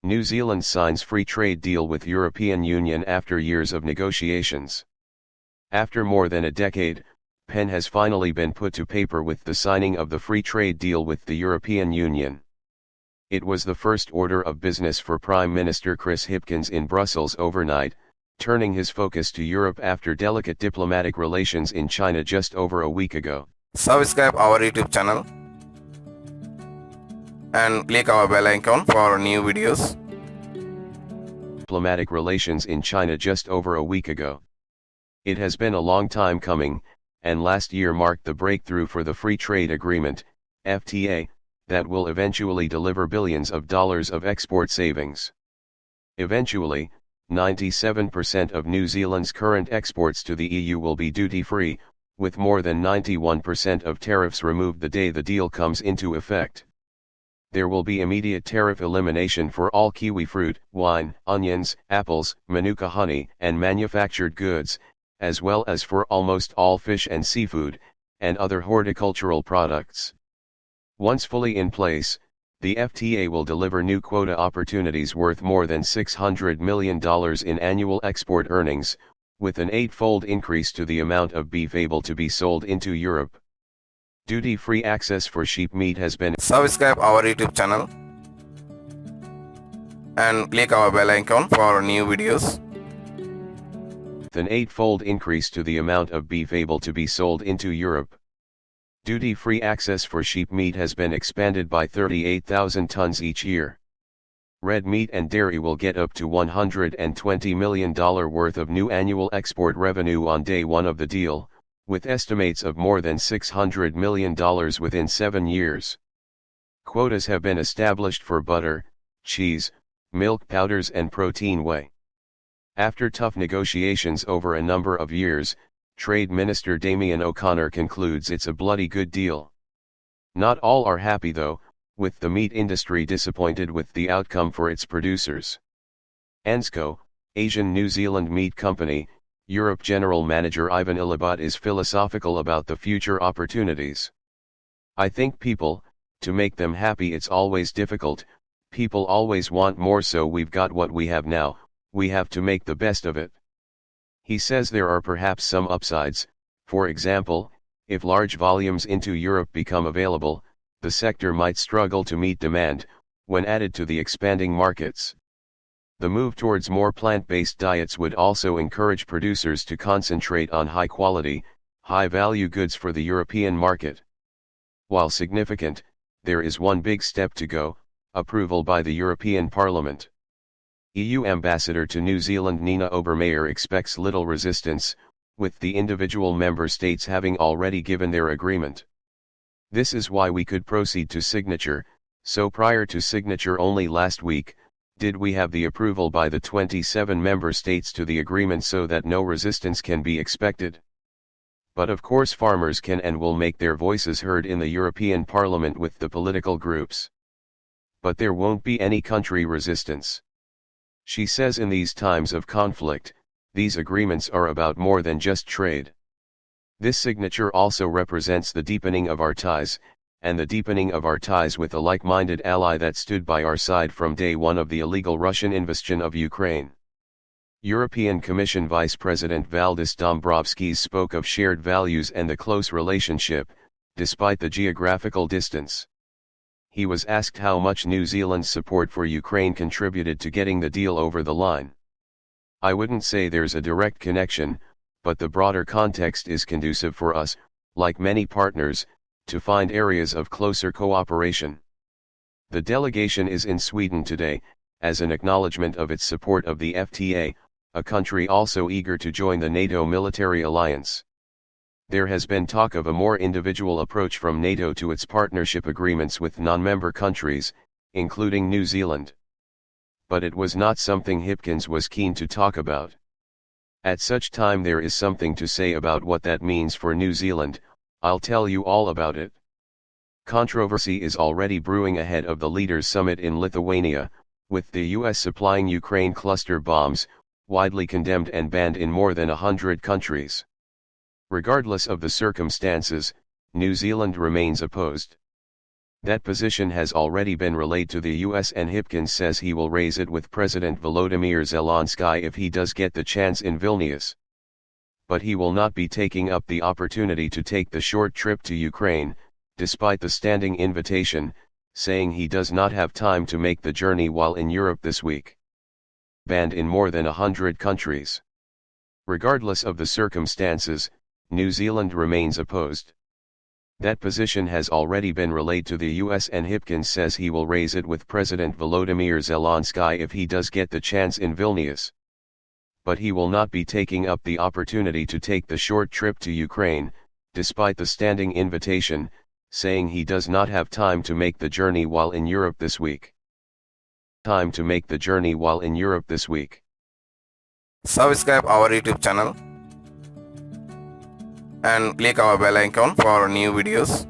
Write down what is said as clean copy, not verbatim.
New Zealand signs free trade deal with European Union after years of negotiations. After more than a decade, pen has finally been put to paper with the signing of the free trade deal with the European Union. It was the first order of business for Prime Minister Chris Hipkins in Brussels overnight, turning his focus to Europe after delicate diplomatic relations in China just over a week ago. Subscribe our YouTube channel and click our bell icon for new videos. Diplomatic relations in China just over a week ago. It has been a long time coming, and last year marked the breakthrough for the Free Trade Agreement, FTA, that will eventually deliver billions of dollars of export savings. Eventually, 97% of New Zealand's current exports to the EU will be duty-free, with more than 91% of tariffs removed the day the deal comes into effect. There will be immediate tariff elimination for all kiwi fruit, wine, onions, apples, manuka honey, and manufactured goods, as well as for almost all fish and seafood, and other horticultural products. Once fully in place, the FTA will deliver new quota opportunities worth more than $600 million in annual export earnings, with an 8-fold increase to the amount of beef able to be sold into Europe. Duty-free access for sheep meat has been. Subscribe our YouTube channel and click our bell icon for new videos. An 8-fold increase to the amount of beef able to be sold into Europe. Duty-free access for sheep meat has been expanded by 38,000 tons each year. Red meat and dairy will get up to $120 million worth of new annual export revenue on day one of the deal, with estimates of more than $600 million within 7 years. Quotas have been established for butter, cheese, milk powders and protein whey. After tough negotiations over a number of years, Trade Minister Damien O'Connor concludes it's a bloody good deal. Not all are happy though, with the meat industry disappointed with the outcome for its producers. ANZCO, Asian New Zealand Meat Company, Europe General Manager Ivan Ilibat is philosophical about the future opportunities. I think people, to make them happy it's always difficult, people always want more, so we've got what we have now, we have to make the best of it. He says there are perhaps some upsides, for example, if large volumes into Europe become available, the sector might struggle to meet demand, when added to the expanding markets. The move towards more plant-based diets would also encourage producers to concentrate on high-quality, high-value goods for the European market. While significant, there is one big step to go: approval by the European Parliament. EU Ambassador to New Zealand Nina Obermeyer expects little resistance, with the individual member states having already given their agreement. This is why we could proceed to signature, so prior to signature only last week, did we have the approval by the 27 member states to the agreement so that no resistance can be expected. But of course farmers can and will make their voices heard in the European Parliament with the political groups. But there won't be any country resistance. She says in these times of conflict, these agreements are about more than just trade. This signature also represents the deepening of our ties, and the deepening of our ties with a like-minded ally that stood by our side from day one of the illegal Russian invasion of Ukraine. European Commission Vice President Valdis Dombrovskis spoke of shared values and the close relationship, despite the geographical distance. He was asked how much New Zealand's support for Ukraine contributed to getting the deal over the line. I wouldn't say there's a direct connection, but the broader context is conducive for us, like many partners, to find areas of closer cooperation. The delegation is in Sweden today, as an acknowledgement of its support of the FTA, a country also eager to join the NATO military alliance. There has been talk of a more individual approach from NATO to its partnership agreements with non-member countries, including New Zealand. But it was not something Hipkins was keen to talk about. At such time there is something to say about what that means for New Zealand. I'll tell you all about it. Controversy is already brewing ahead of the Leaders' Summit in Lithuania, with the US supplying Ukraine cluster bombs, widely condemned and banned in more than 100 countries. Regardless of the circumstances, New Zealand remains opposed. That position has already been relayed to the US, and Hipkins says he will raise it with President Volodymyr Zelensky if he does get the chance in Vilnius. But he will not be taking up the opportunity to take the short trip to Ukraine, despite the standing invitation, saying he does not have time to make the journey while in Europe this week. Banned in more than 100 countries. Regardless of the circumstances, New Zealand remains opposed. That position has already been relayed to the US, and Hipkins says he will raise it with President Volodymyr Zelensky if he does get the chance in Vilnius. But he will not be taking up the opportunity to take the short trip to Ukraine, despite the standing invitation, saying he does not have time to make the journey while in Europe this week. Time to make the journey while in Europe this week. Subscribe our YouTube channel and click our bell icon for new videos.